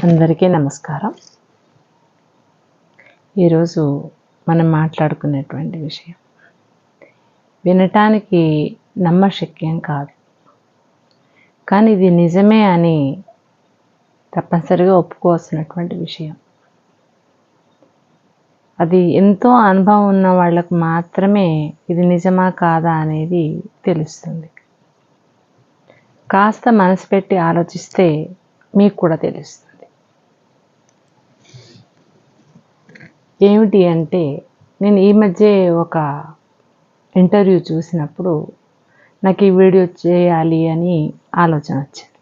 అందరికీ నమస్కారం. ఈరోజు మనం మాట్లాడుకునేటువంటి విషయం వినటానికి నమ్మశక్యం కాదు, కానీ ఇది నిజమే అని తప్పనిసరిగా ఒప్పుకోవాల్సినటువంటి విషయం. అది ఎంతో అనుభవం ఉన్న వాళ్ళకు మాత్రమే ఇది నిజమా కాదా అనేది తెలుస్తుంది. కాస్త మనసు పెట్టి ఆలోచిస్తే మీకు కూడా తెలుస్తుంది. ఏమిటి అంటే, నేను ఈ మధ్య ఒక ఇంటర్వ్యూ చూసినప్పుడు నాకు ఈ వీడియో చేయాలి అని ఆలోచన వచ్చింది.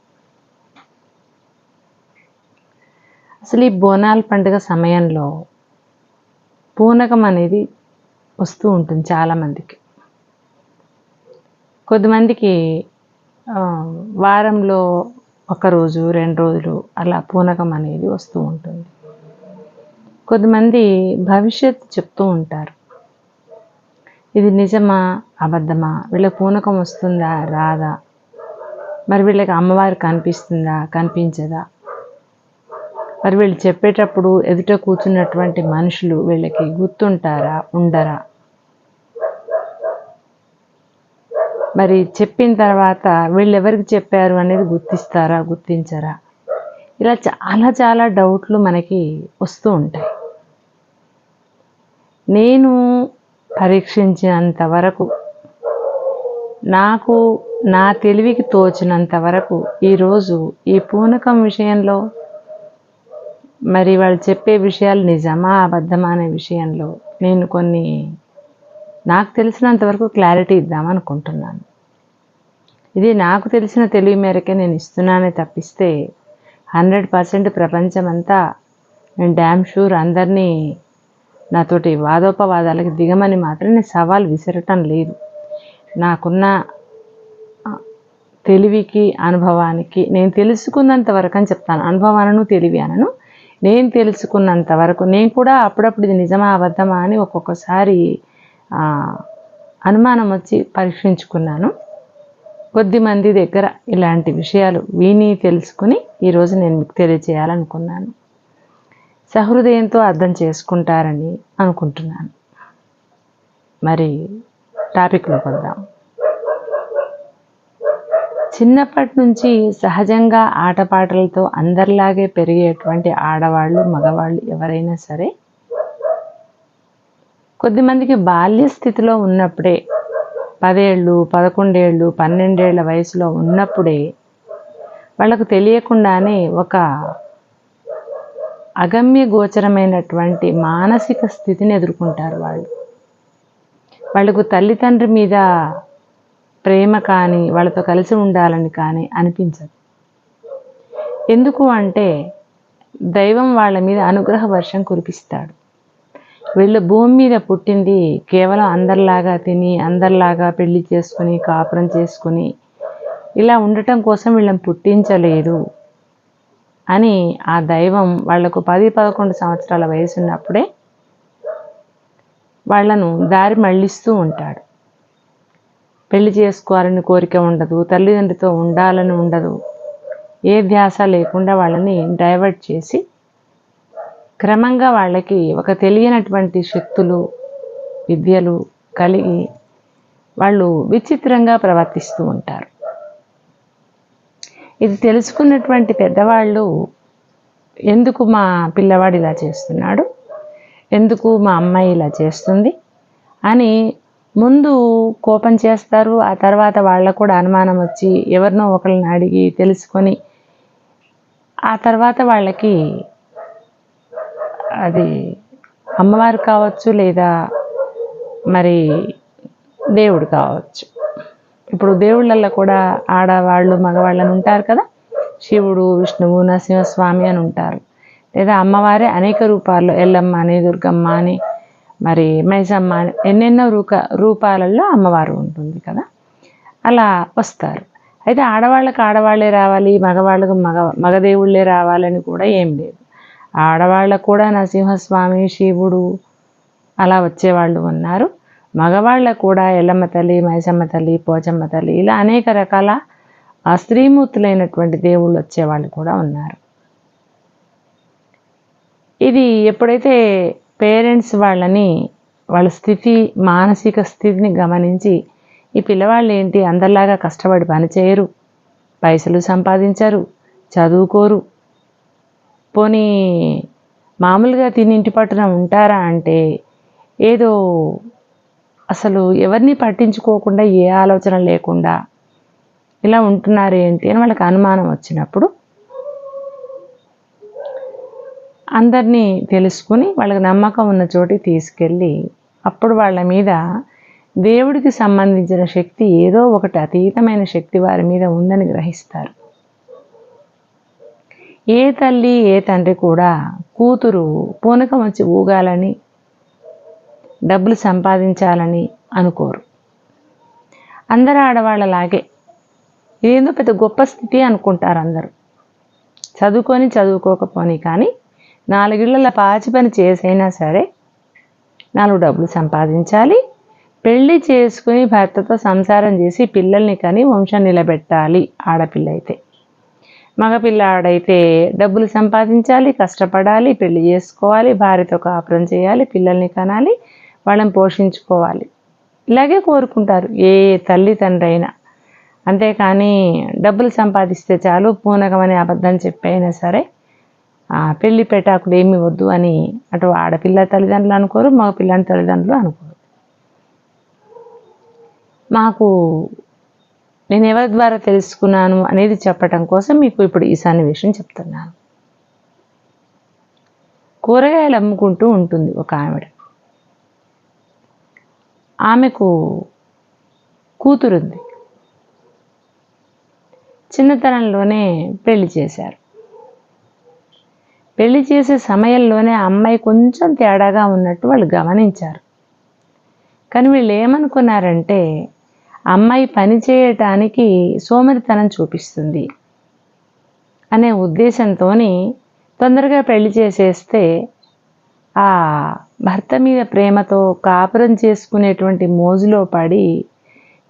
అసలు ఈ బోనాల పండుగ సమయంలో పూనకం అనేది వస్తూ ఉంటుంది చాలామందికి. కొద్దిమందికి వారంలో ఒకరోజు 2 రోజులు అలా పూనకం అనేది వస్తూ ఉంటుంది. కొద్దిమంది భవిష్యత్తు చెప్తూ ఉంటారు. ఇది నిజమా అబద్ధమా, వీళ్ళకి పూనకం వస్తుందా రాదా, మరి వీళ్ళకి అమ్మవారు కనిపిస్తుందా కనిపించదా, మరి వీళ్ళు చెప్పేటప్పుడు ఎదుట కూర్చున్నటువంటి మనుషులు వీళ్ళకి గుర్తుంటారా ఉండరా, మరి చెప్పిన తర్వాత వీళ్ళు ఎవరికి చెప్పారు అనేది గుర్తిస్తారా గుర్తించరా, ఇలా చాలా డౌట్లు మనకి వస్తూ ఉంటాయి. నేను పరీక్షించినంత వరకు, నాకు నా తెలివికి తోచినంత వరకు ఈరోజు ఈ పూనకం విషయంలో, మరి వాళ్ళు చెప్పే విషయాలు నిజమా అబద్ధమా అనే విషయంలో నేను కొన్ని నాకు తెలిసినంత వరకు క్లారిటీ ఇద్దామనుకుంటున్నాను. ఇది నాకు తెలిసిన తెలివి మేరకే నేను ఇస్తున్నానే తప్పిస్తే 100% ప్రపంచమంతా నేను డ్యామ్ షూర్ అందరినీ నాతోటి వాదోపవాదాలకు దిగమని మాత్రం నేను సవాల్ విసరటం లేదు. నాకున్న తెలివికి అనుభవానికి నేను తెలుసుకున్నంత వరకు అని చెప్తాను. అనుభవాలను తెలివి అనను, నేను తెలుసుకున్నంత వరకు. నేను కూడా అప్పుడప్పుడు ఇది నిజమా అబద్ధమా అని ఒక్కొక్కసారి అనుమానం వచ్చి పరీక్షించుకున్నాను. కొద్దిమంది దగ్గర ఇలాంటి విషయాలు విని తెలుసుకుని ఈరోజు నేను మీకు తెలియజేయాలనుకున్నాను. సహృదయంతో అర్థం చేసుకుంటారని అనుకుంటున్నాను. మరి టాపిక్లోకి వద్దాం. చిన్నప్పటి నుంచి సహజంగా ఆటపాటలతో అందరిలాగే పెరిగేటువంటి ఆడవాళ్ళు మగవాళ్ళు ఎవరైనా సరే కొద్దిమందికి బాల్య స్థితిలో ఉన్నప్పుడే 10 ఏళ్ళు 11 ఏళ్ళు 12 ఏళ్ల వయసులో ఉన్నప్పుడే వాళ్ళకు తెలియకుండానే ఒక అగమ్య గోచరమైనటువంటి మానసిక స్థితిని ఎదుర్కొంటారు. వాళ్ళకు తల్లిదండ్రి మీద ప్రేమ కానీ వాళ్ళతో కలిసి ఉండాలని కానీ అనిపించదు. ఎందుకు అంటే దైవం వాళ్ళ మీద అనుగ్రహ వర్షం కురిపిస్తాడు. వీళ్ళు భూమి మీద పుట్టింది కేవలం అందరిలాగా తిని అందరిలాగా పెళ్లి చేసుకుని కాపురం చేసుకుని ఇలా ఉండటం కోసం వీళ్ళని పుట్టించలేదు అని ఆ దైవం వాళ్లకు 10-11 సంవత్సరాల వయసు ఉన్నప్పుడే వాళ్లను దారి మళ్ళిస్తూ ఉంటాడు. పెళ్లి చేసుకోవాలని కోరిక ఉండదు, తల్లిదండ్రితో ఉండాలని ఉండదు, ఏ ధ్యాస లేకుండా వాళ్ళని డైవర్ట్ చేసి క్రమంగా వాళ్ళకి ఒక తెలియనటువంటి శక్తులు విద్యలు కలిగి వాళ్ళు విచిత్రంగా ప్రవర్తిస్తూ ఉంటారు. ఇది తెలుసుకున్నటువంటి పెద్దవాళ్ళు ఎందుకు మా పిల్లవాడు ఇలా చేస్తున్నాడు, ఎందుకు మా అమ్మాయి ఇలా చేస్తుంది అని ముందు కోపం చేస్తారు. ఆ తర్వాత వాళ్ళకు కూడా అనుమానం వచ్చి ఎవరినో ఒకరిని అడిగి తెలుసుకొని ఆ తర్వాత వాళ్ళకి అది అమ్మవారు కావచ్చు లేదా మరి దేవుడు కావచ్చు. ఇప్పుడు దేవుళ్ళల్లో కూడా ఆడవాళ్ళు మగవాళ్ళని ఉంటారు కదా, శివుడు విష్ణువు నరసింహస్వామి అని ఉంటారు, లేదా అమ్మవారే అనేక రూపాల్లో ఎల్లమ్మ అని దుర్గమ్మ అని మరి మైసమ్మ అని ఎన్నెన్నో రూపాలలో అమ్మవారు ఉంటుంది కదా, అలా వస్తారు. అయితే ఆడవాళ్ళకి ఆడవాళ్ళే రావాలి, మగవాళ్ళకు మగదేవుళ్ళే రావాలని కూడా ఏం లేదు. ఆడవాళ్ళకు కూడా నరసింహస్వామి శివుడు అలా వచ్చేవాళ్ళు ఉన్నారు. మగవాళ్ళకు కూడా ఎల్లమ్మ తల్లి మైసమ్మ తల్లి పోచమ్మ తల్లి ఇలా అనేక రకాల స్త్రీమూర్తులైనటువంటి దేవుళ్ళు వచ్చేవాళ్ళు కూడా ఉన్నారు. ఇది ఎప్పుడైతే పేరెంట్స్ వాళ్ళ మానసిక స్థితిని గమనించి ఈ పిల్లవాళ్ళు ఏంటి అందరిలాగా కష్టపడి పనిచేయరు, పైసలు సంపాదించరు, చదువుకోరు, పోనీ మామూలుగా తిని ఇంటి పట్టున ఉంటారా అంటే ఏదో అసలు ఎవరిని పట్టించుకోకుండా ఏ ఆలోచన లేకుండా ఇలా ఉంటున్నారు ఏంటి అని వాళ్ళకి అనుమానం వచ్చినప్పుడు అందరినీ తెలుసుకుని వాళ్ళకి నమ్మకం ఉన్న చోటికి తీసుకెళ్ళి అప్పుడు వాళ్ళ మీద దేవుడికి సంబంధించిన శక్తి ఏదో ఒకటి అతీతమైన శక్తి వారి మీద ఉందని గ్రహిస్తారు. ఏ తల్లి ఏ తండ్రి కూడా కూతురు పూనకం వచ్చి ఊగాలని, డబ్బులు సంపాదించాలని అనుకోరు. అందరు ఆడవాళ్ళలాగే ఇదేందో పెద్ద గొప్ప స్థితి అనుకుంటారు అందరూ. చదువుకోకపోని కానీ 4 ఇళ్ల పాచి పని చేసైనా సరే 4 డబ్బులు సంపాదించాలి, పెళ్లి చేసుకుని భర్తతో సంసారం చేసి పిల్లల్ని కని వంశం నిలబెట్టాలి. ఆడపిల్ల అయితే, మగపిల్లాడైతే డబ్బులు సంపాదించాలి, కష్టపడాలి, పెళ్లి చేసుకోవాలి, భార్యతో కాపురం చేయాలి, పిల్లల్ని కనాలి, వాళ్ళని పోషించుకోవాలి. ఇలాగే కోరుకుంటారు ఏ తల్లి తండ్రి అయినా. అంతేకాని డబ్బులు సంపాదిస్తే చాలు పూనకమని అబద్ధం చెప్పైనా సరే పెళ్లి పెటాకులు ఏమి వద్దు అని అటు ఆడపిల్ల తల్లిదండ్రులు అనుకోరు, మగపిల్లని తల్లిదండ్రులు అనుకోరు. నేను ఎవరి ద్వారా తెలుసుకున్నాను అనేది చెప్పటం కోసం మీకు ఇప్పుడు ఈ సన్నివేశం చెప్తున్నాను. కూరగాయలు అమ్ముకుంటూ ఉంటుంది ఒక ఆవిడ. ఆమెకు కూతురుంది. చిన్నతనంలోనే పెళ్లి చేశారు. పెళ్లి చేసే సమయంలోనే అమ్మాయి కొంచెం తేడాగా ఉన్నట్టు వాళ్ళు గమనించారు. కానీ వీళ్ళు ఏమనుకున్నారంటే అమ్మాయి పని చేయటానికి సోమరితనం చూపిస్తుంది అనే ఉద్దేశంతో తొందరగా పెళ్లి చేసేస్తే ఆ భర్త మీద ప్రేమతో కాపురం చేసుకునేటువంటి మోజులో పడి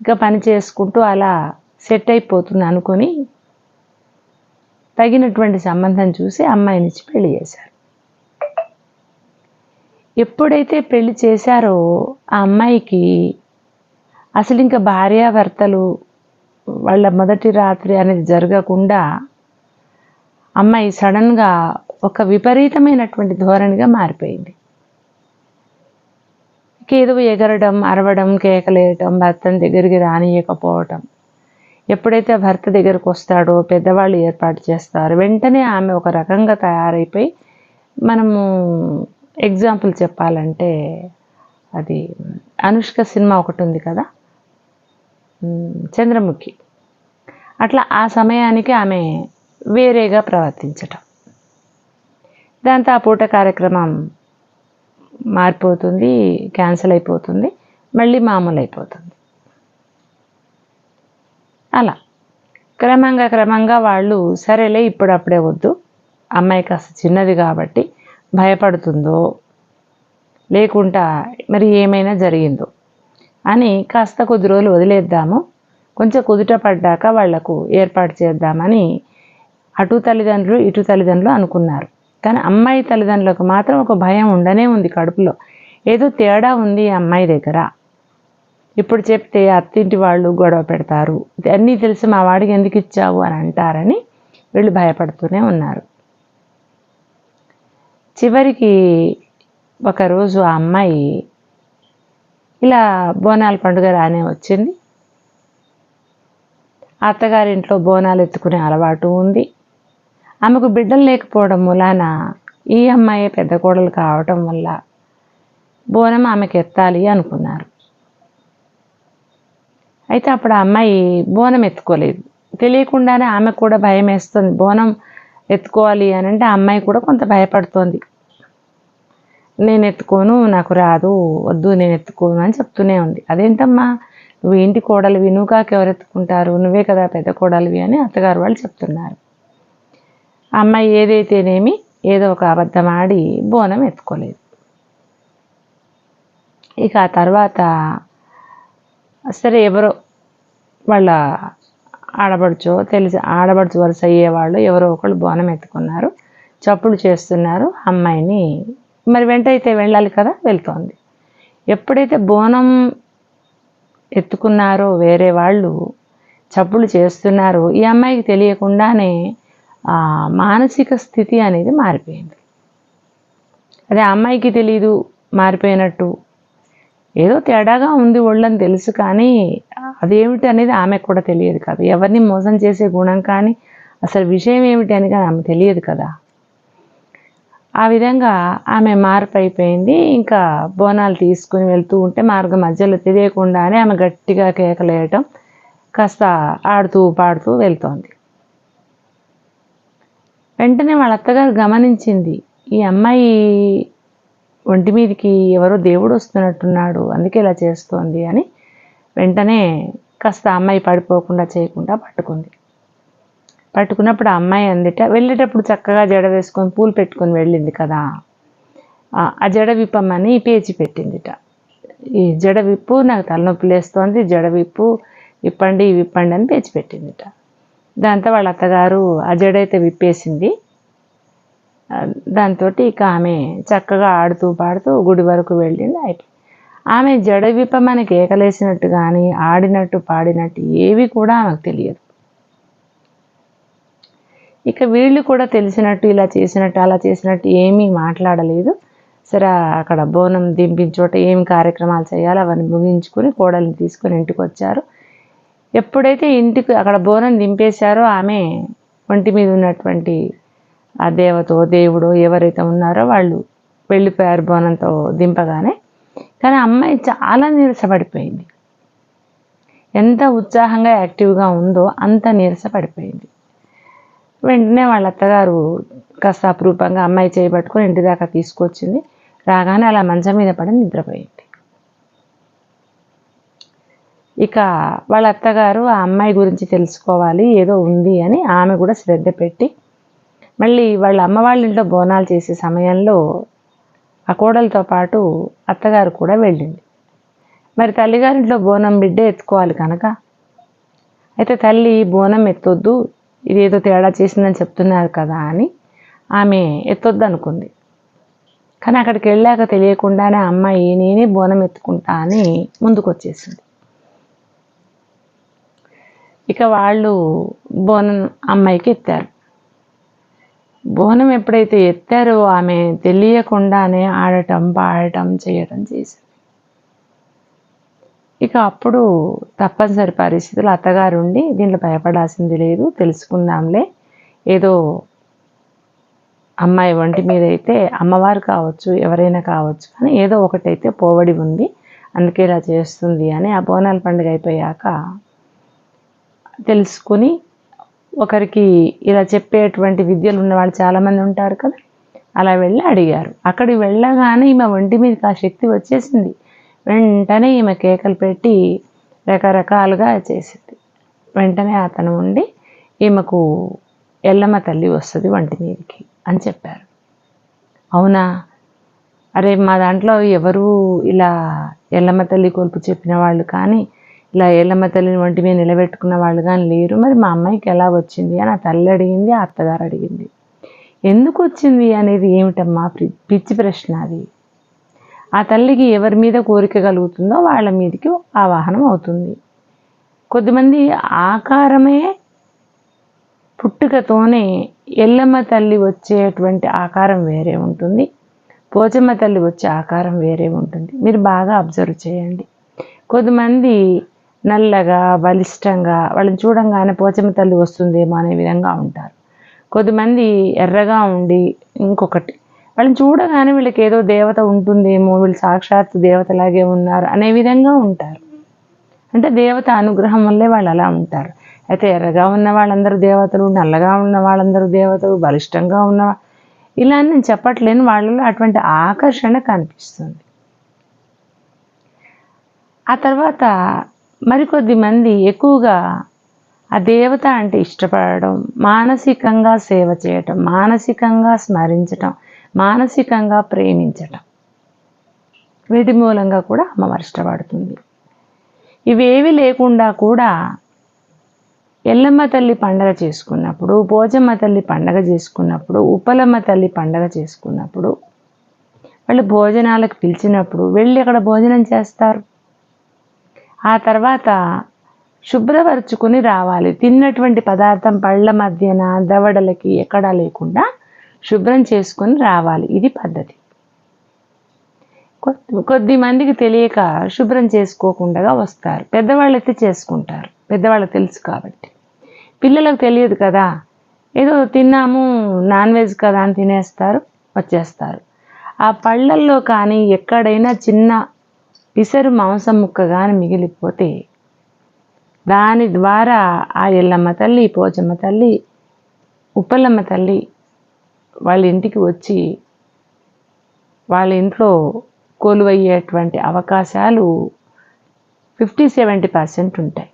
ఇంకా పని చేసుకుంటూ అలా సెట్ అయిపోతుంది అనుకొని తగినటువంటి సంబంధం చూసి అమ్మాయినిచ్చి పెళ్లి చేశారు. ఎప్పుడైతే పెళ్లి చేశారో ఆ అమ్మాయికి అసలు ఇంకా భార్యాభర్తలు వాళ్ళ మొదటి రాత్రి అనేది జరగకుండా అమ్మాయి సడన్గా ఒక విపరీతమైనటువంటి ధోరణిగా మారిపోయింది. ఏదో ఎగరడం, అరవడం, కేకలేయటం, భర్తని దగ్గరికి రానియకపోవటం. ఎప్పుడైతే భర్త దగ్గరకు వస్తాడో పెద్దవాళ్ళు ఏర్పాటు చేస్తారు, వెంటనే ఆమె ఒక రకంగా తయారైపోయి, మనము ఎగ్జాంపుల్ చెప్పాలంటే అది అనుష్క సినిమా ఒకటి ఉంది కదా, చంద్రముఖి. అట్లా ఆ సమయానికి ఆమె వేరేగా ప్రవర్తించటం, దాంతో ఆ పూట కార్యక్రమం మారిపోతుంది, క్యాన్సిల్ అయిపోతుంది, మళ్ళీ మామూలు అయిపోతుంది. అలా క్రమంగా వాళ్ళు సరేలే ఇప్పుడప్పుడే వద్దు, అమ్మాయి కాస్త చిన్నది కాబట్టి భయపడుతుందో లేకుండా మరి ఏమైనా జరిగిందో అని కాస్త కొద్ది రోజులు వదిలేద్దాము, కొంచెం కుదుట పడ్డాక వాళ్లకు ఏర్పాటు చేద్దామని అటు తల్లిదండ్రులు ఇటు తల్లిదండ్రులు అనుకున్నారు. కానీ అమ్మాయి తల్లిదండ్రులకు మాత్రం ఒక భయం ఉండనే ఉంది కడుపులో. ఏదో తేడా ఉంది అమ్మాయి దగ్గర, ఇప్పుడు చెప్తే అత్తింటి వాళ్ళు గొడవ పెడతారు, అన్నీ తెలిసి మా వాడికి ఎందుకు ఇచ్చావు అని అంటారని వీళ్ళు భయపడుతూనే ఉన్నారు. చివరికి ఒకరోజు ఆ అమ్మాయి ఇలా బోనాల పండుగ రానే వచ్చింది. అత్తగారింట్లో బోనాలు ఎత్తుకునే అలవాటు ఉంది. ఆమెకు బిడ్డలు లేకపోవడం మూలాన ఈ అమ్మాయి పెద్ద కోడలు కావటం వల్ల బోనం ఆమెకు ఎత్తాలి అనుకున్నారు. అయితే అప్పుడు ఆ అమ్మాయి బోనం ఎత్తుకోలేదు. తెలియకుండానే ఆమెకు కూడా భయం వేస్తుంది. బోనం ఎత్తుకోవాలి అని అంటే ఆ అమ్మాయి కూడా కొంత భయపడుతోంది. నేను ఎత్తుకోను, నాకు రాదు, వద్దు నేను ఎత్తుకోను అని చెప్తూనే ఉంది. అదేంటమ్మా, నువ్వు ఇంటి కోడలివి, నువ్వు కాక ఎవరు ఎత్తుకుంటారు, నువ్వే కదా పెద్ద కోడలివి అని అత్తగారు వాళ్ళు చెప్తున్నారు. ఆ అమ్మాయి ఏదైతేనేమి ఏదో ఒక అబద్ధం ఆడి బోనం ఎత్తుకోలేదు. ఇక ఆ తర్వాత సరే ఎవరో వాళ్ళ ఆడబడుచో ఆడబడుచు వరుస అయ్యేవాళ్ళు ఎవరో ఒకళ్ళు బోనం ఎత్తుకున్నారు. చప్పులు చేస్తున్నారు అమ్మాయిని. మరి వెంటైతే వెళ్ళాలి కదా, వెళ్తోంది. ఎప్పుడైతే బోనం ఎత్తుకున్నారో వేరే వాళ్ళు చప్పులు చేస్తున్నారో ఈ అమ్మాయికి తెలియకుండానే మానసిక స్థితి అనేది మారిపోయింది. అదే అమ్మాయికి తెలీదు మారిపోయినట్టు, ఏదో తేడాగా ఉంది ఒళ్ళని తెలుసు, కానీ అదేమిటి అనేది ఆమెకు కూడా తెలియదు కదా. ఎవరిని మోసం చేసే గుణం కానీ అసలు విషయం ఏమిటి అని కానీ ఆమె తెలియదు కదా. ఆ విధంగా ఆమె మార్పు అయిపోయింది. ఇంకా బోనాలు తీసుకుని వెళ్తూ ఉంటే మార్గం మధ్యలో తెలియకుండానే ఆమె గట్టిగా కేకలేయటం, కాస్త ఆడుతూ పాడుతూ వెళ్తోంది. వెంటనే వాళ్ళ అత్తగారు గమనించింది, ఈ అమ్మాయి ఒంటి మీదకి ఎవరో దేవుడు వస్తున్నట్టున్నాడు, అందుకే ఇలా చేస్తోంది అని. వెంటనే కాస్త అమ్మాయి పడిపోకుండా చేయకుండా పట్టుకుంది. పట్టుకున్నప్పుడు ఆ అమ్మాయి అందిట, వెళ్ళేటప్పుడు చక్కగా జడ వేసుకొని పూలు పెట్టుకొని వెళ్ళింది కదా, ఆ జడ విప్పమని పేచి పెట్టిందిట. ఈ జడ విప్పు, నాకు తలనొప్పి లేస్తోంది, జడ విప్పు, విప్పండి విప్పండి అని పేచి పెట్టిందిట. దాంతో వాళ్ళ అత్తగారు ఆ జడ అయితే విప్పేసింది. దాంతో ఇక ఆమె చక్కగా ఆడుతూ పాడుతూ గుడి వరకు వెళ్ళింది. అయిపోయింది. ఆమె జడ విప్పమని కేకలేసినట్టు కానీ ఆడినట్టు పాడినట్టు ఏవి కూడా ఆమెకు తెలియదు. ఇక వీళ్ళు కూడా తెలిసినట్టు ఇలా చేసినట్టు అలా చేసినట్టు ఏమీ మాట్లాడలేదు. సరే, అక్కడ బోనం దింపించోట ఏమి కార్యక్రమాలు చేయాలో అవన్నీ ముగించుకుని కోడల్ని తీసుకొని ఇంటికి వచ్చారు. ఎప్పుడైతే ఇంటికి అక్కడ బోనం దింపేశారో ఆమె ఒంటి మీద ఉన్నటువంటి ఆ దేవతో దేవుడో ఎవరైతే ఉన్నారో వాళ్ళు వెళ్ళిపోయారు బోనంతో దింపగానే. కానీ అమ్మాయి చాలా నీరసపడిపోయింది. ఎంత ఉత్సాహంగా యాక్టివ్గా ఉందో అంత నీరసపడిపోయింది. వెంటనే వాళ్ళ అత్తగారు కాస్త అపురూపంగా అమ్మాయి చేయబట్టుకొని ఇంటి దాకా తీసుకొచ్చింది. రాగానే అలా మంచం మీద పడి నిద్రపోయింది. ఇక వాళ్ళ అత్తగారు ఆ అమ్మాయి గురించి తెలుసుకోవాలి, ఏదో ఉంది అని ఆమె కూడా శ్రద్ధ పెట్టి మళ్ళీ వాళ్ళ అమ్మ వాళ్ళ ఇంట్లో బోనాలు చేసే సమయంలో ఆ కోడలతో పాటు అత్తగారు కూడా వెళ్ళింది. మరి తల్లిగారింట్లో బోనం బిడ్డే ఎత్తుకోవాలి కనుక, అయితే తల్లి బోనం ఎత్తొద్దు, ఇదేదో తేడా చేసిందని చెప్తున్నారు కదా అని ఆమె ఎత్తొద్దు అనుకుంది. కానీ అక్కడికి వెళ్ళాక తెలియకుండానే అమ్మాయి నేనే బోనం ఎత్తుకుంటా అని ముందుకు వచ్చేసింది. ఇక వాళ్ళు బోనం అమ్మాయికి ఎత్తారు. బోనం ఎప్పుడైతే ఎత్తారో ఆమె తెలియకుండానే ఆడటం పాడటం చేయటం చేసింది. ఇక అప్పుడు తప్పనిసరి పరిస్థితులు అత్తగారుండి దీంట్లో భయపడాల్సింది లేదు, తెలుసుకుందాంలే, ఏదో అమ్మాయి ఒంటి మీద అయితే అమ్మవారు కావచ్చు ఎవరైనా కావచ్చు కానీ ఏదో ఒకటైతే పోవడి ఉంది, అందుకే ఇలా చేస్తుంది అని ఆ బోనాల పండుగ అయిపోయాక తెలుసుకుని ఒకరికి ఇలా చెప్పేటువంటి విద్యలు ఉన్న వాళ్ళు చాలామంది ఉంటారు కదా, అలా వెళ్ళి అడిగారు. అక్కడికి వెళ్ళగానే ఈమె ఒంటి మీదకి ఆ శక్తి వచ్చేసింది. వెంటనే ఈమె కేకలు పెట్టి రకరకాలుగా చేసింది. వెంటనే అతను ఉండి ఈమెకు ఎల్లమ్మ తల్లి వస్తుంది ఒంటి మీదకి అని చెప్పారు. అవునా, అరే మా దాంట్లో ఎవరు ఇలా ఎల్లమ్మ తల్లి కొలుపు చెప్పిన వాళ్ళు కానీ ఇలా ఎల్లమ్మ తల్లిని ఒంటి మీద నిలబెట్టుకున్న వాళ్ళు కానీ లేరు, మరి మా అమ్మాయికి ఎలా వచ్చింది అని ఆ తల్లి అడిగింది, ఆ అత్తగారు అడిగింది. ఎందుకు వచ్చింది అనేది ఏమిటమ్మా పిచ్చి ప్రశ్న అది. ఆ తల్లికి ఎవరి మీద కోరిక కలుగుతుందో వాళ్ళ మీదకి ఆవాహనం అవుతుంది. కొద్దిమంది ఆకారమే పుట్టుకతోనే ఎల్లమ్మ తల్లి వచ్చేటువంటి ఆకారం వేరే ఉంటుంది, పోచమ్మ తల్లి వచ్చే ఆకారం వేరే ఉంటుంది. మీరు బాగా అబ్జర్వ్ చేయండి. కొద్దిమంది నల్లగా బలిష్టంగా వాళ్ళని చూడంగానే పోచమ్మ తల్లి వస్తుందేమో అనే విధంగా ఉంటారు. కొద్దిమంది ఎర్రగా ఉండి ఇంకొకటి వాళ్ళని చూడగానే వీళ్ళకి ఏదో దేవత ఉంటుందేమో, వీళ్ళు సాక్షాత్తు దేవతలాగే ఉన్నారు అనే విధంగా ఉంటారు. అంటే దేవత అనుగ్రహం వల్లే వాళ్ళు అలా ఉంటారు. అయితే ఎర్రగా ఉన్న వాళ్ళందరూ దేవతలు, నల్లగా ఉన్న వాళ్ళందరూ దేవతలు, బలిష్టంగా ఉన్న ఇలా నేను చెప్పట్లేను, వాళ్ళలో అటువంటి ఆకర్షణ కనిపిస్తుంది. ఆ తర్వాత మరికొద్ది మంది ఎక్కువగా ఆ దేవత అంటే ఇష్టపడడం, మానసికంగా సేవ చేయటం, మానసికంగా స్మరించటం, మానసికంగా ప్రేమించటం, వీటి మూలంగా కూడా అమ్మవారు ఇష్టపడుతుంది. ఇవేవి లేకుండా కూడా ఎల్లమ్మ తల్లి పండగ చేసుకున్నప్పుడు, పోచమ్మ తల్లి పండగ చేసుకున్నప్పుడు, ఉప్పలమ్మ తల్లి పండగ చేసుకున్నప్పుడు, వాళ్ళు భోజనాలకు పిలిచినప్పుడు వెళ్ళి అక్కడ భోజనం చేస్తారు. ఆ తర్వాత శుభ్రపరుచుకుని రావాలి. తిన్నటువంటి పదార్థం పళ్ళ మధ్యన దవడలకి ఎక్కడా లేకుండా శుభ్రం చేసుకొని రావాలి. ఇది పద్ధతి. కొద్ది మందికి తెలియక శుభ్రం చేసుకోకుండా వస్తారు. పెద్దవాళ్ళైతే చేసుకుంటారు, పెద్దవాళ్ళకి తెలుసు కాబట్టి. పిల్లలకు తెలియదు కదా, ఏదో తిన్నాము నాన్ వెజ్ కదా అని తినేస్తారు, వచ్చేస్తారు. ఆ పళ్ళల్లో కానీ ఎక్కడైనా చిన్న పిసరు మాంసం ముక్క కానీ మిగిలిపోతే దాని ద్వారా ఆ ఎల్లమ్మ తల్లి, పోచమ్మ తల్లి, ఉప్పలమ్మ తల్లి వాళ్ళ ఇంటికి వచ్చి వాళ్ళ ఇంట్లో కొలువయ్యేటువంటి అవకాశాలు 50-70% ఉంటాయి.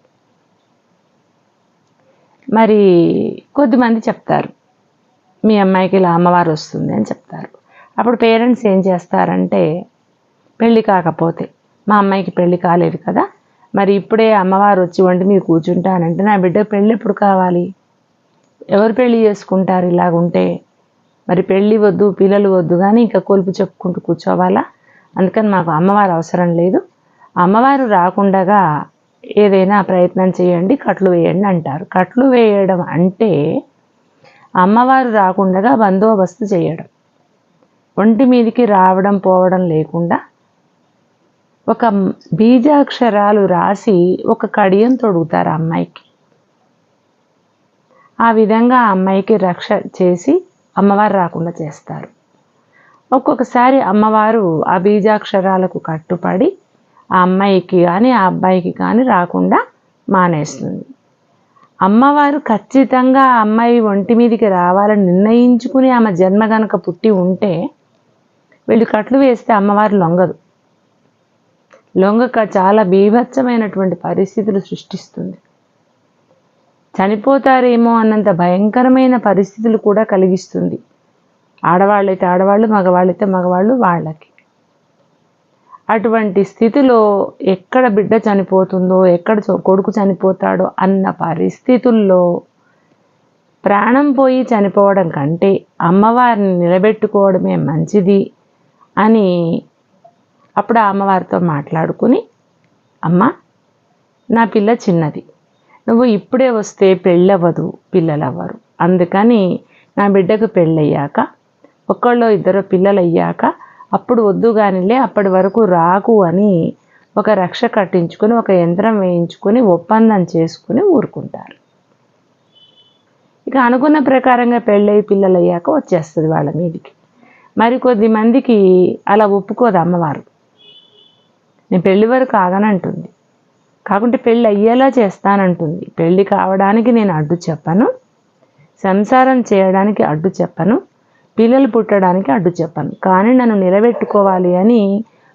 మరి కొద్దిమంది చెప్తారు, మీ అమ్మాయికి ఇలా అమ్మవారు వస్తుంది అని చెప్తారు. అప్పుడు పేరెంట్స్ ఏం చేస్తారంటే, పెళ్ళి కాకపోతే, మా అమ్మాయికి పెళ్ళి కాలేదు కదా, మరి ఇప్పుడే అమ్మవారు వచ్చి వంటి మీద కూర్చుంటానంటే నా బిడ్డకు పెళ్ళి ఎప్పుడు కావాలి? ఎవరు పెళ్ళి చేసుకుంటారు ఇలాగుంటే? మరి పెళ్ళి వద్దు, పిల్లలు వద్దు, కానీ ఇంకా కొలుపు చెప్పుకుంటూ కూర్చోవాలా? అందుకని మాకు అమ్మవారు అవసరం లేదు, అమ్మవారు రాకుండా ఏదైనా ప్రయత్నం చేయండి, కట్లు వేయండి అంటారు. కట్లు వేయడం అంటే అమ్మవారు రాకుండా బందోబస్తు చేయడం. ఒంటి మీదికి రావడం పోవడం లేకుండా ఒక బీజాక్షరాలు రాసి ఒక కడియం తొడుగుతారు అమ్మాయికి. ఆ విధంగా ఆ అమ్మాయికి రక్ష చేసి అమ్మవారు రాకుండా చేస్తారు. ఒక్కొక్కసారి అమ్మవారు ఆ బీజాక్షరాలకు కట్టుపడి ఆ అమ్మాయికి కానీ ఆ అబ్బాయికి కానీ రాకుండా మానేస్తుంది. అమ్మవారు ఖచ్చితంగా ఆ అమ్మాయి ఒంటి మీదికి రావాలని నిర్ణయించుకుని ఆమె జన్మ గనక పుట్టి ఉంటే వీళ్ళు కట్లు వేస్తే అమ్మవారు లొంగక చాలా బీభత్సమైనటువంటి పరిస్థితులు సృష్టిస్తుంది. చనిపోతారేమో అన్నంత భయంకరమైన పరిస్థితులు కూడా కలిగిస్తుంది. ఆడవాళ్ళైతే ఆడవాళ్ళు, మగవాళ్ళైతే మగవాళ్ళు వాళ్ళకి. అటువంటి స్థితిలో ఎక్కడ బిడ్డ చనిపోతుందో, ఎక్కడ కొడుకు చనిపోతాడో అన్న పరిస్థితుల్లో ప్రాణం పోయి చనిపోవడం కంటే అమ్మవారిని నిలబెట్టుకోవడమే మంచిది అని అప్పుడు ఆ అమ్మవారితో మాట్లాడుకుని, అమ్మ నా పిల్ల చిన్నది, నువ్వు ఇప్పుడే వస్తే పెళ్ళవ్వదు, పిల్లలవ్వరు, అందుకని నా బిడ్డకు పెళ్ళయ్యాక ఒక్కళ్ళో ఇద్దరు పిల్లలు అయ్యాక అప్పుడు వద్దు కానిలే, అప్పటి వరకు రాకు అని ఒక రక్ష కట్టించుకొని ఒక యంత్రం వేయించుకొని ఒప్పందం చేసుకుని ఊరుకుంటారు. ఇక అనుకున్న ప్రకారంగా పెళ్ళయి పిల్లలు అయ్యాక వచ్చేస్తుంది వాళ్ళ మీదికి. మరికొద్ది మందికి అలా ఒప్పుకోదు అమ్మవారు. నేను పెళ్లి వరకు ఆగనంటుంది, కాకుంటే పెళ్ళి అయ్యేలా చేస్తానంటుంది. పెళ్ళి కావడానికి నేను అడ్డు చెప్పను, సంసారం చేయడానికి అడ్డు చెప్పను, పిల్లలు పుట్టడానికి అడ్డు చెప్పను, కానీ నన్ను నిలబెట్టుకోవాలి అని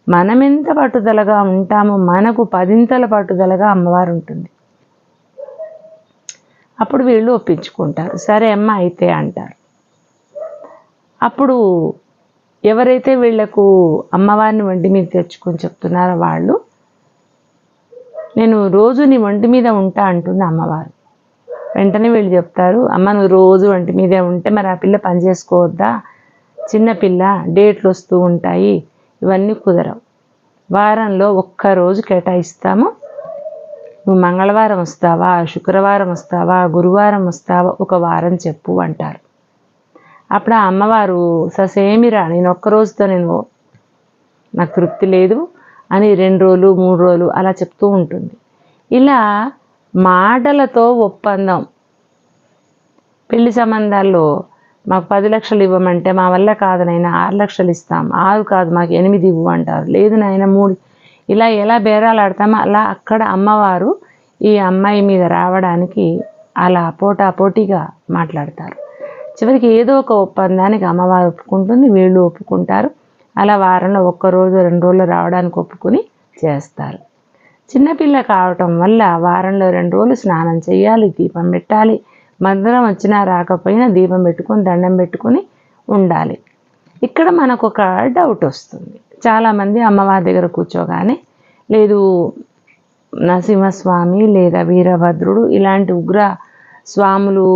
మనమెంత పట్టుదలగా ఉంటామో మనకు 10 పట్టుదలగా అమ్మవారు ఉంటుంది. అప్పుడు వీళ్ళు ఒప్పించుకుంటారు. సరే అమ్మ అయితే అంటారు. అప్పుడు ఎవరైతే వీళ్లకు అమ్మవారిని ఒంటి మీద తెచ్చుకొని చెప్తున్నారో వాళ్ళు, నేను రోజు నీ ఒంటి మీద ఉంటా అంటుంది అమ్మవారు. వెంటనే వీళ్ళు చెప్తారు, అమ్మ నువ్వు రోజు ఒంటి మీదే ఉంటే మరి ఆ పిల్ల పని చేసుకోవద్దా? చిన్నపిల్ల, డేట్లు వస్తూ ఉంటాయి, ఇవన్నీ కుదరవు. వారంలో ఒక్కరోజు కేటాయిస్తాము, నువ్వు మంగళవారం వస్తావా, శుక్రవారం వస్తావా, గురువారం వస్తావా, ఒక వారం చెప్పు అంటారు. అప్పుడు ఆ అమ్మవారు ససేమిరా, నేను ఒక్కరోజుతో నాకు తృప్తి లేదు అని 2 రోజులు 3 రోజులు అలా చెప్తూ ఉంటుంది. ఇలా మాటలతో ఒప్పందం. పెళ్లి సంబంధాల్లో మాకు 10 లక్షలు ఇవ్వమంటే మా వల్ల కాదు నాయన 6 లక్షలు ఇస్తాం, 6 కాదు మాకు 8 ఇవ్వు అంటారు, లేదు నాయన 3. ఇలా ఎలా బేరాలు ఆడతామో అలా అక్కడ అమ్మవారు ఈ అమ్మాయి మీద రావడానికి అలా పోటాపోటీగా మాట్లాడతారు. చివరికి ఏదో ఒక ఒప్పందానికి అమ్మవారు ఒప్పుకుంటుంది, వీళ్ళు ఒప్పుకుంటారు. అలా వారంలో 1 రోజు 2 రోజులు రావడానికి ఒప్పుకుని చేస్తారు. చిన్నపిల్ల కావటం వల్ల వారంలో 2 రోజులు స్నానం చేయాలి, దీపం పెట్టాలి, మందిరం వచ్చినా రాకపోయినా దీపం పెట్టుకొని దండం పెట్టుకొని ఉండాలి. ఇక్కడ మనకు ఒక డౌట్ వస్తుంది. చాలామంది అమ్మవారి దగ్గర కూర్చోగానే, లేదు నరసింహస్వామి లేదా వీరభద్రుడు ఇలాంటి ఉగ్ర స్వాములు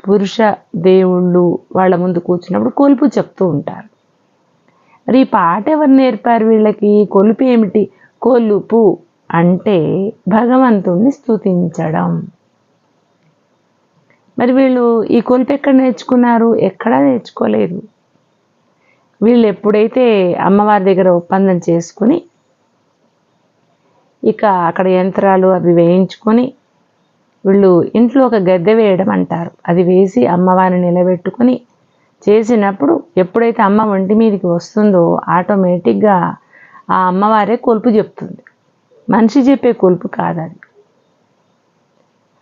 పురుష దేవుళ్ళు వాళ్ళ ముందు కూర్చున్నప్పుడు కొలుపు చెప్తూ ఉంటారు. మరి ఈ పాట ఎవరు నేర్పారు వీళ్ళకి? కొలుపు ఏమిటి? కొలుపు అంటే భగవంతుణ్ణి స్తుతించడం. మరి వీళ్ళు ఈ కొలుపు ఎక్కడ నేర్చుకున్నారు? ఎక్కడా నేర్చుకోలేదు. వీళ్ళు ఎప్పుడైతే అమ్మవారి దగ్గర ఒప్పందం చేసుకుని ఇక అక్కడ యంత్రాలు అవి వేయించుకొని వీళ్ళు ఇంట్లో ఒక గద్దె వేయడం అంటారు, అది వేసి అమ్మవారిని నిలబెట్టుకొని చేసినప్పుడు ఎప్పుడైతే అమ్మ ఒంటి మీదకి వస్తుందో ఆటోమేటిక్గా ఆ అమ్మవారే కొలుపు చెప్తుంది. మనిషి చెప్పే కొలుపు కాదు అది.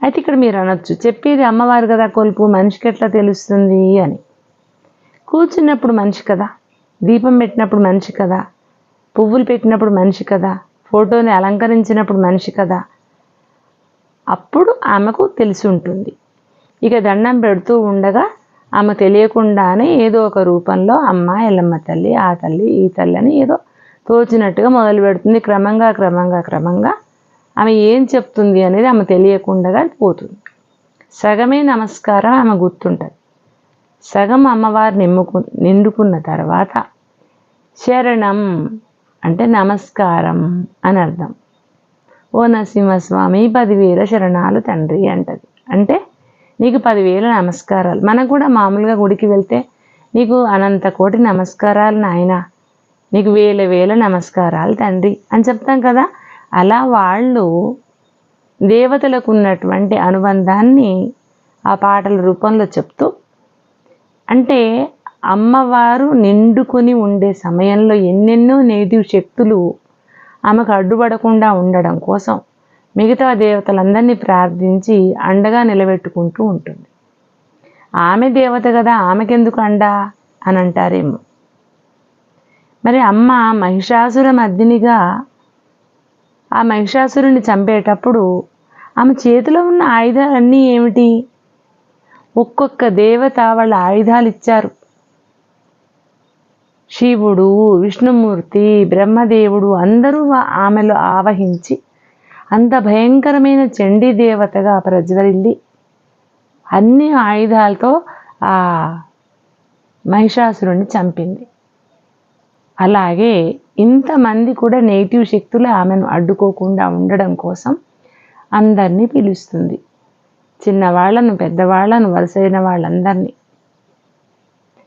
అయితే ఇక్కడ మీరు అనొచ్చు, చెప్పేది అమ్మవారు కదా కొలుపు, మనిషికి ఎట్లా తెలుస్తుంది అని. కూర్చున్నప్పుడు మనిషి కదా, దీపం పెట్టినప్పుడు మనిషి కదా, పువ్వులు పెట్టినప్పుడు మనిషి కదా, ఫోటోని అలంకరించినప్పుడు మనిషి కదా, అప్పుడు ఆమెకు తెలిసి ఉంటుంది. ఇక దండం పెడుతూ ఉండగా ఆమె తెలియకుండానే ఏదో ఒక రూపంలో అమ్మ, ఎల్లమ్మ తల్లి, ఆ తల్లి, ఈ తల్లి అని ఏదో తోచినట్టుగా మొదలు పెడుతుంది. క్రమంగా ఆమె ఏం చెప్తుంది అనేది ఆమె తెలియకుండా పోతుంది. సగమే నమస్కారం ఆమె గుర్తుంటుంది. సగం అమ్మవారు నిండుకున్న తర్వాత శరణం అంటే నమస్కారం అని అర్థం. ఓ నరసింహస్వామి 10,000 శరణాలు తండ్రి అంటది. అంటే నీకు 10,000 నమస్కారాలు. మనకు కూడా మామూలుగా గుడికి వెళ్తే నీకు అనంత కోటి నమస్కారాలు నాయన, నీకు వేల నమస్కారాలు తండ్రి అని చెప్తాం కదా. అలా వాళ్ళు దేవతలకు ఉన్నటువంటి అనుబంధాన్ని ఆ పాటల రూపంలో చెప్తూ, అంటే అమ్మవారు నిండుకొని ఉండే సమయంలో ఎన్నెన్నో నెగిటివ్ శక్తులు ఆమెకు అడ్డుపడకుండా ఉండడం కోసం మిగతా దేవతలందరినీ ప్రార్థించి అండగా నిలబెట్టుకుంటూ ఉంటుంది. ఆమె దేవత కదా, ఆమెకెందుకు అండ అని అంటారేమో. మరి అమ్మ మహిషాసుర మర్దినిగా ఆ మహిషాసురుని చంపేటప్పుడు ఆమె చేతిలో ఉన్న ఆయుధాలన్నీ ఏమిటి? ఒక్కొక్క దేవత వాళ్ళ ఆయుధాలు ఇచ్చారు. శివుడు, విష్ణుమూర్తి, బ్రహ్మదేవుడు అందరూ ఆమెలో ఆవహించి అంత భయంకరమైన చండీ దేవతగా ప్రజ్వరిల్లి అన్ని ఆయుధాలతో ఆ మహిషాసురుణ్ణి చంపింది. అలాగే ఇంతమంది కూడా నెగిటివ్ శక్తులు ఆమెను అడ్డుకోకుండా ఉండడం కోసం అందరినీ పిలుస్తుంది. చిన్నవాళ్లను, పెద్దవాళ్లను, వలసైన వాళ్ళందరినీ.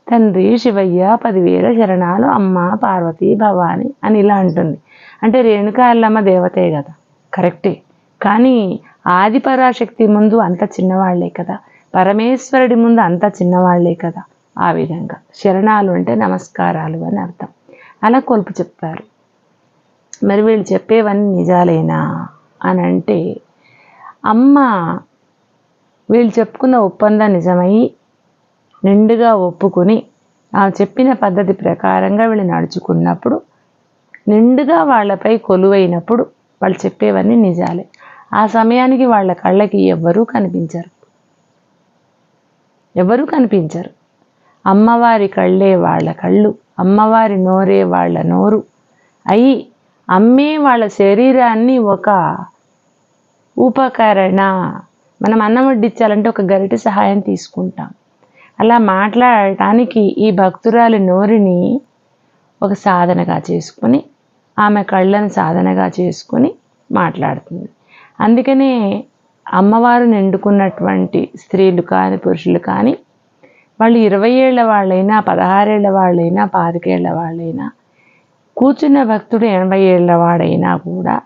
తండ్రి శివయ్య 10,000 శరణాలు అమ్మ పార్వతీ భవాని అని ఇలా అంటుంది. అంటే రేణుకా ఎల్లమ్మ దేవతే కదా, కరెక్టే. కానీ ఆది పరాశక్తి ముందు అంత చిన్నవాళ్లే కదా, పరమేశ్వరుడి ముందు అంత చిన్నవాళ్లే కదా. ఆ విధంగా శరణాలు అంటే నమస్కారాలు అని అర్థం. అలా కొలుపు చెప్తారు. మరి వీళ్ళు చెప్పేవన్నీ నిజాలేనా అని అంటే, అమ్మ వీళ్ళు చెప్పుకున్న ఒప్పందం నిజమై నిండుగా ఒప్పుకొని ఆమె చెప్పిన పద్ధతి ప్రకారంగా వీళ్ళు నడుచుకున్నప్పుడు, నిండుగా వాళ్ళపై కొలువైనప్పుడు వాళ్ళు చెప్పేవన్నీ నిజాలే. ఆ సమయానికి వాళ్ళ కళ్ళకి ఎవ్వరూ కనిపించరు. అమ్మవారి కళ్ళే వాళ్ళ కళ్ళు, అమ్మవారి నోరే వాళ్ళ నోరు అయి అమ్మే వాళ్ళ శరీరాన్ని ఒక ఉపకరణ. మనం అన్నం వడ్డించాలంటే ఒక గరిటె సహాయం తీసుకుంటాం. అలా మాట్లాడటానికి ఈ భక్తురాలి నోరుని ఒక సాధనగా చేసుకుని, ఆమె కళ్ళను సాధనగా చేసుకుని మాట్లాడుతుంది. అందుకనే అమ్మవారు నిండుకున్నటువంటి స్త్రీలు కానీ పురుషులు కానీ, వాళ్ళు 20 ఏళ్ల వాళ్ళైనా, 16 ఏళ్ల వాళ్ళైనా, 25 ఏళ్ల వాళ్ళైనా, కూర్చున్న భక్తుడు 80 ఏళ్ల వాడైనా కూడా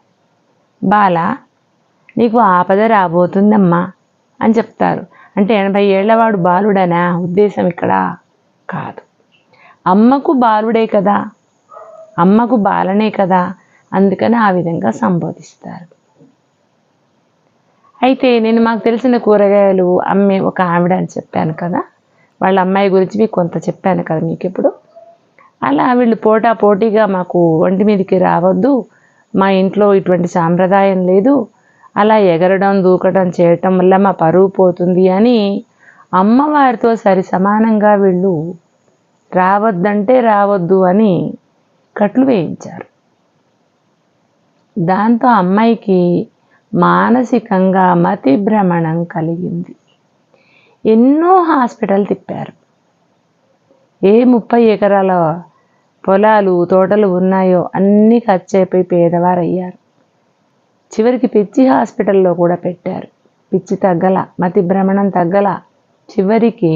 బాల నీకు ఆపద రాబోతుందమ్మా అని చెప్తారు. అంటే 80 ఏళ్లవాడు బాలుడనా ఉద్దేశం ఇక్కడ కాదు. అమ్మకు బాలుడే కదా, అమ్మకు బాలనే కదా, అందుకని ఆ విధంగా సంబోధిస్తారు. అయితే నేను మాకు తెలిసిన కూరగాయలు అమ్మే ఒక ఆవిడ అని చెప్పాను కదా, వాళ్ళ అమ్మాయి గురించి మీకు కొంత చెప్పాను కదా మీకు ఇప్పుడు. అలా వీళ్ళు పోటీగా మాకు ఒంటి మీదకి రావద్దు, మా ఇంట్లో ఇటువంటి సాంప్రదాయం లేదు, అలా ఎగరడం దూకడం చేయటం వల్ల మా పరువు పోతుంది అని అమ్మవారితో సరి సమానంగా వీళ్ళు రావద్దంటే రావద్దు అని కట్లు వేయించారు. దాంతో అమ్మాయికి మానసికంగా మతి భ్రమణం కలిగింది. ఎన్నో హాస్పిటల్ తిప్పారు. ఏ 30 ఎకరాల పొలాలు తోటలు ఉన్నాయో అన్నీ ఖర్చయిపోయి పేదవారయ్యారు. చివరికి పిచ్చి హాస్పిటల్లో కూడా పెట్టారు. పిచ్చి తగ్గల, మతి భ్రమణం తగ్గల. చివరికి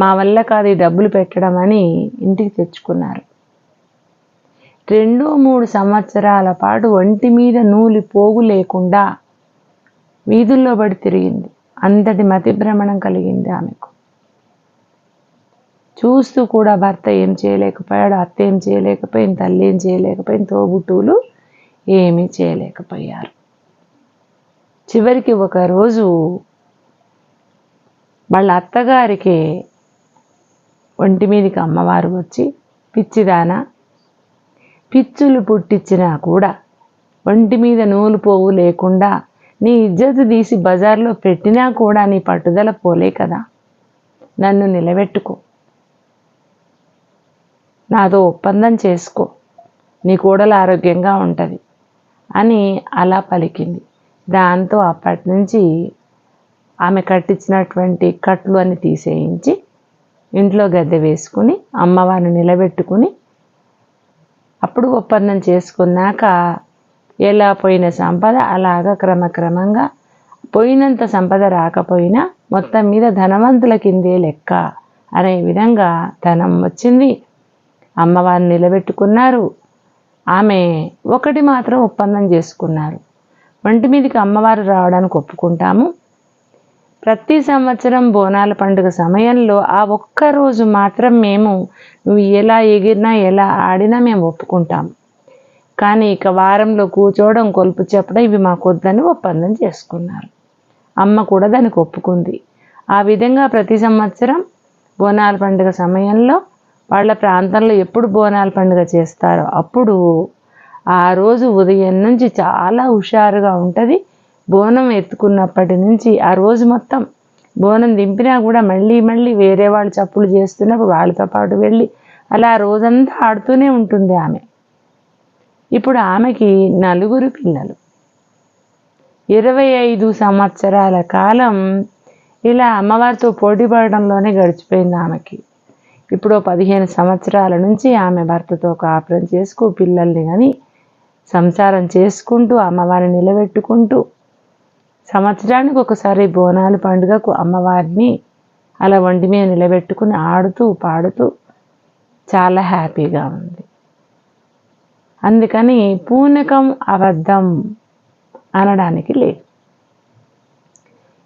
మా వల్ల కాదు ఈ డబ్బులు పెట్టడం అని ఇంటికి తెచ్చుకున్నారు. 2-3 సంవత్సరాల పాటు ఒంటి మీద నూలు పోగు లేకుండా వీధుల్లో పడి తిరిగింది. అంతటి మతి భ్రమణం కలిగింది ఆమెకు. చూస్తూ కూడా భర్త ఏం చేయలేకపోయాడు, అత్త ఏం చేయలేకపోయింది, తల్లి ఏం చేయలేకపోయింది, తోబుట్టువులు ఏమీ చేయలేకపోయారు. చివరికి ఒకరోజు వాళ్ళ అత్తగారికి ఒంటి మీదకి అమ్మవారు వచ్చి, పిచ్చిదానా, పిచ్చులు పుట్టించినా కూడా ఒంటి మీద నూలు పోవు లేకుండా నీ ఇజ్జతు తీసి బజార్లో పెట్టినా కూడా నీ పట్టుదల పోలే కదా, నన్ను నిలబెట్టుకో, నాతో ఒప్పందం చేసుకో, నీ కోడలు ఆరోగ్యంగా ఉంటుంది అని అలా పలికింది. దాంతో అప్పటి నుంచి ఆమె కట్టించినటువంటి కట్లు అని తీసేయించి ఇంట్లో గద్దె వేసుకుని అమ్మవారిని నిలబెట్టుకుని అప్పుడు ఒప్పందం చేసుకున్నాక ఎలా పోయిన సంపద అలాగా క్రమక్రమంగా పోయినంత సంపద రాకపోయినా మొత్తం మీద ధనవంతుల కిందే లెక్క అనే విధంగా ధనం వచ్చింది. అమ్మవారిని నిలబెట్టుకున్నారు. ఆమె ఒకటి మాత్రం ఒప్పందం చేసుకున్నారు. ఒంటి మీదకి అమ్మవారు రావడానికి ఒప్పుకుంటాము. ప్రతి సంవత్సరం బోనాల పండుగ సమయంలో ఆ ఒక్కరోజు మాత్రం మేము నువ్వు ఎలా ఎగిరినా ఎలా ఆడినా మేము ఒప్పుకుంటాము. కానీ ఇక వారంలో కూర్చోవడం, కొలుపు చెప్పడం ఇవి మాకు వద్దని ఒప్పందం చేసుకున్నారు. అమ్మ కూడా దానికి ఒప్పుకుంది. ఆ విధంగా ప్రతి సంవత్సరం బోనాల పండుగ సమయంలో వాళ్ళ ప్రాంతంలో ఎప్పుడు బోనాల పండుగ చేస్తారో అప్పుడు ఆ రోజు ఉదయం నుంచి చాలా హుషారుగా ఉంటుంది. బోనం ఎత్తుకున్నప్పటి నుంచి ఆ రోజు మొత్తం బోనం దింపినా కూడా మళ్ళీ మళ్ళీ వేరే వాళ్ళు చప్పులు చేస్తున్నప్పుడు వాళ్ళతో పాటు వెళ్ళి అలా రోజంతా ఆడుతూనే ఉంటుంది ఆమె. ఇప్పుడు ఆమెకి 4 పిల్లలు. 25 సంవత్సరాల కాలం ఇలా అమ్మవారితో పోటీ పడడంలోనే గడిచిపోయింది ఆమెకి. ఇప్పుడు 15 సంవత్సరాల నుంచి ఆమె భర్తతో కాపురం చేసుకు పిల్లల్ని కానీ సంసారం చేసుకుంటూ అమ్మవారిని నిలబెట్టుకుంటూ సంవత్సరానికి ఒకసారి బోనాల పండుగకు అమ్మవారిని అలా ఒంటి మీద నిలబెట్టుకుని ఆడుతూ పాడుతూ చాలా హ్యాపీగా ఉంది. అందుకని పూనకం అబద్ధం అనడానికి లేదు.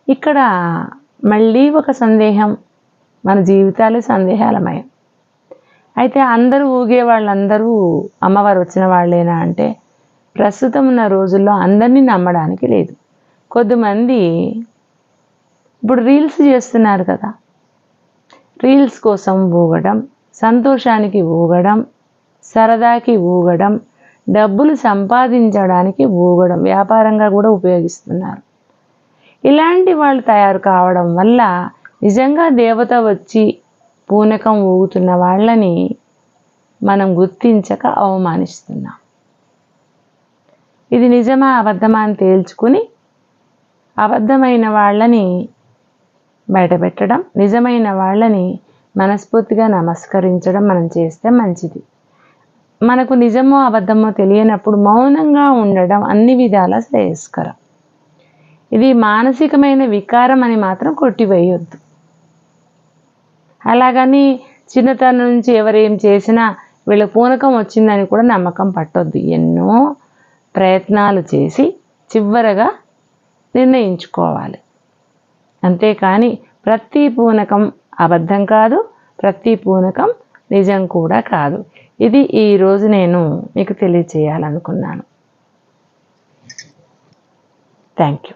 ఇక్కడ మళ్ళీ ఒక సందేహం, మన జీవితాలు సందేహాలమయం. అయితే అందరూ ఊగే వాళ్ళందరూ అమ్మవారు వచ్చిన వాళ్ళేనా అంటే ప్రస్తుతం ఉన్న రోజుల్లో అందరినీ నమ్మడానికి లేదు. కొద్దిమంది ఇప్పుడు రీల్స్ చేస్తున్నారు కదా, రీల్స్ కోసం ఊగడం, సంతోషానికి ఊగడం, సరదాకి ఊగడం, డబ్బులు సంపాదించడానికి ఊగడం వ్యాపారంగా కూడా ఉపయోగిస్తున్నారు. ఇలాంటి వాళ్ళు తయారు కావడం వల్ల నిజంగా దేవత వచ్చి పూనకం ఊగుతున్న వాళ్ళని మనం గుర్తించక అవమానిస్తున్నాం. ఇది నిజమా అబద్ధమా అని తేల్చుకుని అబద్ధమైన వాళ్ళని బయటపెట్టడం, నిజమైన వాళ్ళని మనస్ఫూర్తిగా నమస్కరించడం మనం చేస్తే మంచిది. మనకు నిజమో అబద్ధమో తెలియనప్పుడు మౌనంగా ఉండడం అన్ని విధాలా శ్రేయస్కరం. ఇది మానసికమైన వికారం అని మాత్రం కొట్టివేయొద్దు. అలాగని చిన్నతనం నుంచి ఎవరేం చేసినా వీళ్ళ పూనకం వచ్చిందని కూడా నమ్మకం పట్టొద్దు. ఎన్నో ప్రయత్నాలు చేసి చివరగా నిర్ణయించుకోవాలి. అంతేకాని ప్రతి పూనకం అబద్ధం కాదు, ప్రతి పూనకం నిజం కూడా కాదు. ఇది ఈరోజు నేను మీకు తెలియచేయాలనుకున్నాను. Thank you.